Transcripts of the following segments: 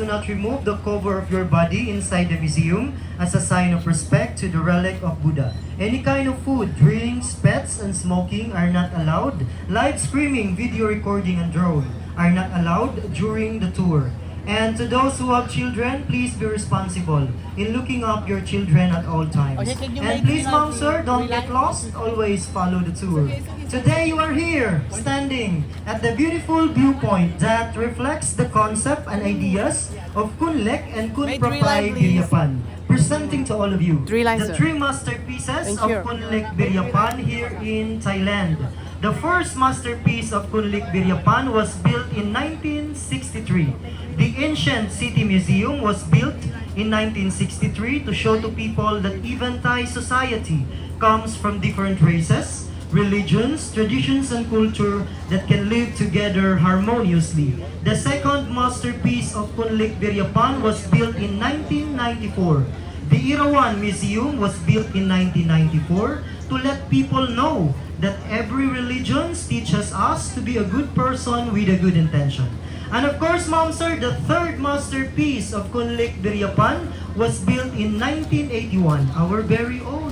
do not remove the cover of your body inside the museum as a sign of respect to the relic of Buddha. Any kind of food, drinks, pets, and smoking are not allowed. Live streaming, video recording, and drone are not allowed during the tour. And to those who have children, please be responsible in looking up your children at all times. And please, mom, sir, don't get lost. Always follow the tour. Today you are here, standing at the beautiful viewpoint that reflects the concept and ideas of Kunlek and Kunpapay Biryapan, presenting to all of you the three masterpieces of Kunlek Biryapan here in Thailand. The first masterpiece of Kunlek Biryapan was built in 1963. The ancient city museum was built in 1963 to show to people that even Thai society comes from different races, religions, traditions, and culture that can live together harmoniously. The second masterpiece of Kunlek Biryapan was built in 1994. The Irawan Museum was built in 1994 to let people know that every religion teaches us to be a good person with a good intention. And of course, mom, sir, the third masterpiece of Kunlek Biryapan was built in 1981, our very own.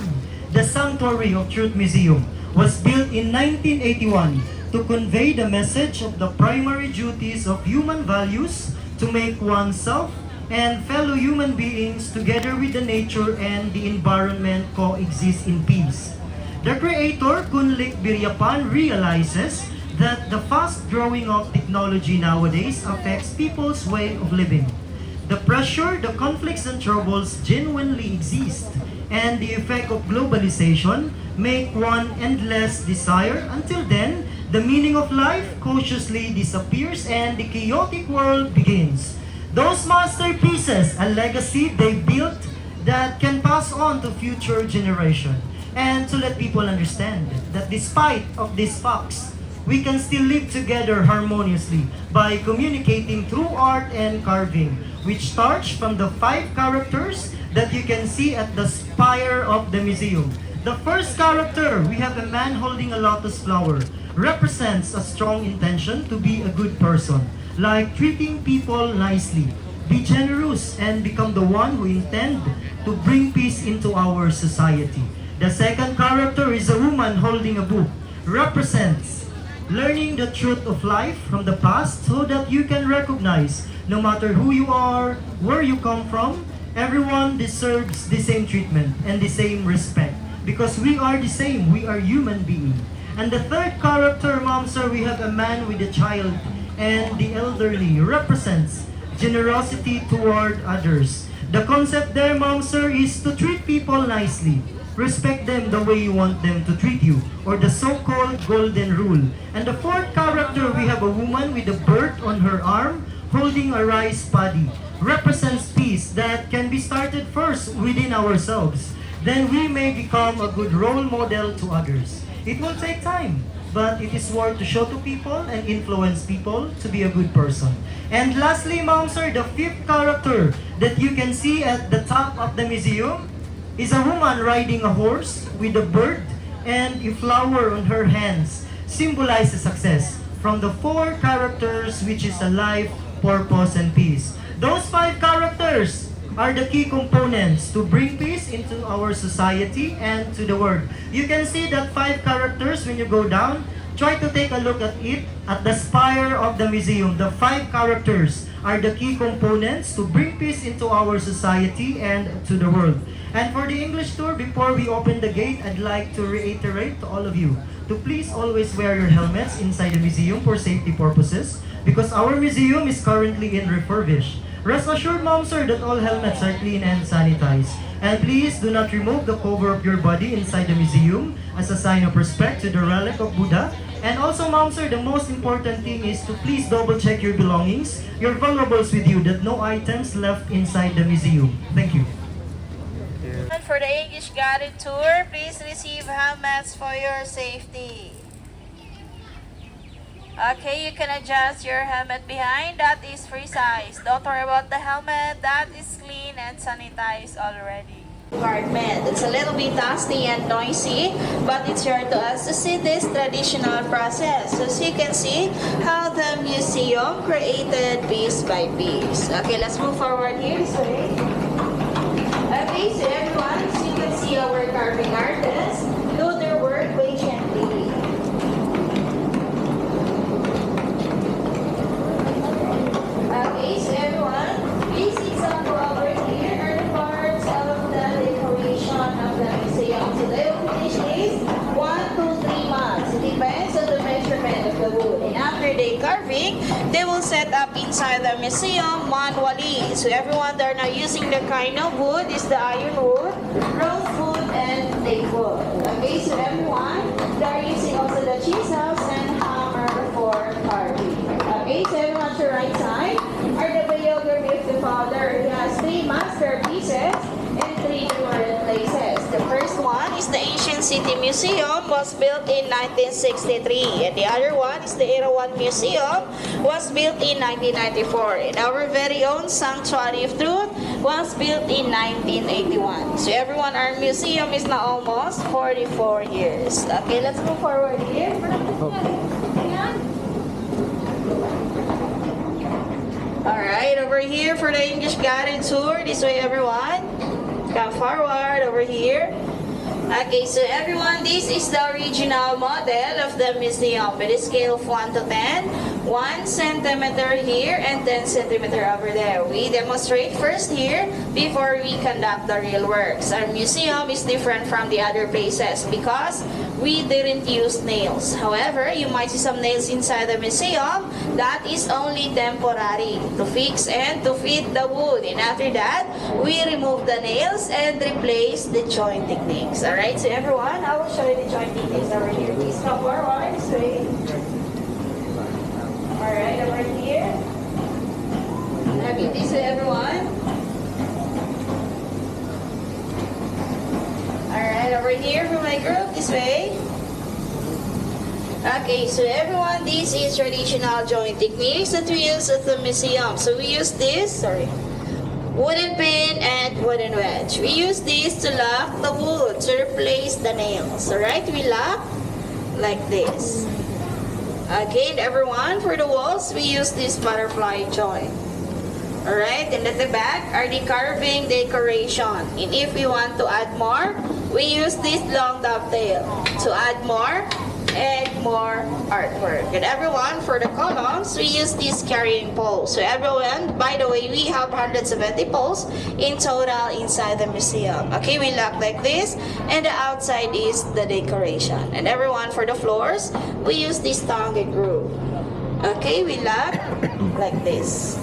The Sanctuary of Truth Museum was built in 1981 to convey the message of the primary duties of human values to make oneself and fellow human beings together with the nature and the environment coexist in peace. The creator, Kunlek Biryapan, realizes that the fast growing of technology nowadays affects people's way of living. The pressure, the conflicts and troubles genuinely exist, and the effect of globalization make one endless desire. Until then, the meaning of life cautiously disappears and the chaotic world begins. Those masterpieces, a legacy they built that can pass on to future generations. And to let people understand that despite of these facts, we can still live together harmoniously by communicating through art and carving, which starts from the 5 characters that you can see at the spire of the museum. The first character, we have a man holding a lotus flower, represents a strong intention to be a good person, like treating people nicely. Be generous and become the one who intend to bring peace into our society. The second character is a woman holding a book, represents learning the truth of life from the past so that you can recognize no matter who you are, where you come from, everyone deserves the same treatment and the same respect because we are the same, we are human beings. And the third character, mom, sir, we have a man with a child and the elderly, represents generosity toward others. The concept there, mom, sir, is to treat people nicely. Respect them the way you want them to treat you, or the so-called golden rule. And the fourth character, we have a woman with a bird on her arm holding a rice paddy. Represents peace that can be started first within ourselves. Then we may become a good role model to others. It will take time, but it is worth to show to people and influence people to be a good person. And lastly, mom, sir, the fifth character that you can see at the top of the museum is a woman riding a horse with a bird and a flower on her hands, symbolizes success from the 4 characters, which is a life, purpose, and peace. Those 5 characters are the key components to bring peace into our society and to the world. You can see that 5 characters when you go down. Try to take a look at it at the spire of the museum. The 5 characters are the key components to bring peace into our society and to the world. And for the English tour, before we open the gate, I'd like to reiterate to all of you to please always wear your helmets inside the museum for safety purposes because our museum is currently in refurbish. Rest assured, mom, sir, that all helmets are clean and sanitized. And please do not remove the cover of your body inside the museum as a sign of respect to the relic of Buddha. And also, mom, sir, the most important thing is to please double check your belongings, your valuables with you, that no items left inside the museum. Thank you. And for the English guided tour, please receive helmets for your safety. Okay, you can adjust your helmet behind. That is free size. Don't worry about the helmet. That is clean and sanitized already. Compartment. It's a little bit dusty and noisy, but it's here to us to see this traditional process. So as you can see how the museum museum created piece by piece. Okay, let's move forward here this way. Okay, so everyone, as you can see our carving artists do their work patiently. Okay, so everyone, this example over here are the parts of the decoration of the museum. So they will finish this 1 to 3 months. It depends on the measurement of the wood. And after the carving, they will set up inside the museum manually. So everyone, they're now using the kind of wood is the iron wood, rosewood, and teak wood. Okay, so everyone, they're using also the chisels and hammer for carving. Okay, so everyone to right side are the biography of the father. He has 3 masterpieces and 3 different places. The first one is the Ancient City Museum, was built in 1963. And the other one is the Erawan Museum, was built in 1994. And our very own Sanctuary of Truth was built in 1981. So everyone, our museum is now almost 44 years. Okay, let's move forward here. Alright, over here for the English guided tour. This way, everyone. Come forward over here. Okay, so everyone, this is the original model of the museum with a scale of 1 to 10. 1 centimeter here and 10 centimeter over there. We demonstrate first here before we conduct the real works. Our museum is different from the other places because we didn't use nails. However, you might see some nails inside the museum. That is only temporary to fix and to fit the wood. And after that, we remove the nails and replace the joint techniques. Alright, so everyone, I will show you the joint techniques over here. Please come forward this way. Alright, over here. Okay, this way, everyone. Alright, over here for my group, this way. Okay, so everyone, this is traditional joint techniques that we use at the museum. So we use this, wooden pin and wooden wedge. We use this to lock the wood, to replace the nails. Alright, we lock like this. Again, everyone, for the walls, we use this butterfly joint. Alright, and at the back are the carving decoration. And if we want to add more, we use this long dovetail to add more and more artwork. And everyone, for the columns, we use this carrying poles. So everyone, by the way, we have 170 poles in total inside the museum. Okay, we lock like this, and the outside is the decoration. And everyone, for the floors, we use this tongue and groove. Okay, we lock like this.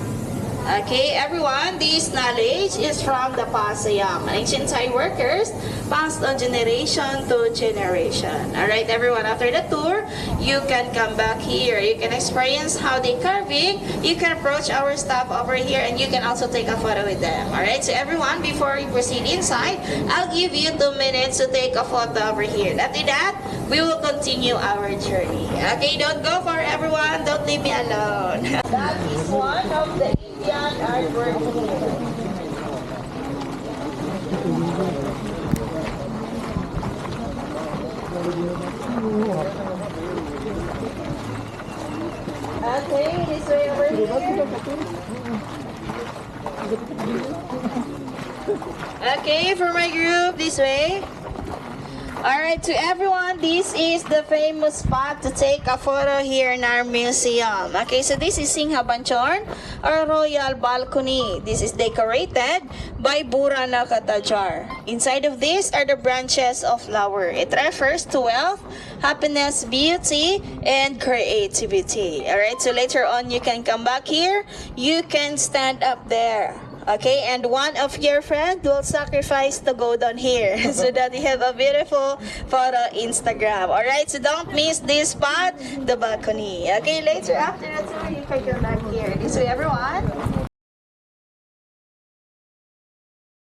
Okay, everyone, this knowledge is from the Pattaya, ancient Thai workers, passed on generation to generation. Alright, everyone, after the tour, you can come back here. You can experience how they carving. You can approach our staff over here, and you can also take a photo with them. Alright, so everyone, before we proceed inside, I'll give you 2 minutes to take a photo over here. After that, we will continue our journey. Okay, don't go far, everyone. Don't leave me alone. That is one of the Indian artwork here. Okay, this way over here. Okay, for my group, this way. Alright, to everyone, this is the famous spot to take a photo here in our museum. Okay, so this is Singha Banchorn, our royal balcony. This is decorated by Bura Nakatajar. Inside of this are the branches of flower. It refers to wealth, happiness, beauty, and creativity. Alright, so later on you can come back here. You can stand up there. Okay, and one of your friends will sacrifice to go down here so that you have a beautiful photo Instagram. Alright, so don't miss this spot, the balcony. Okay, later after the tour, you can come back here. This way, everyone.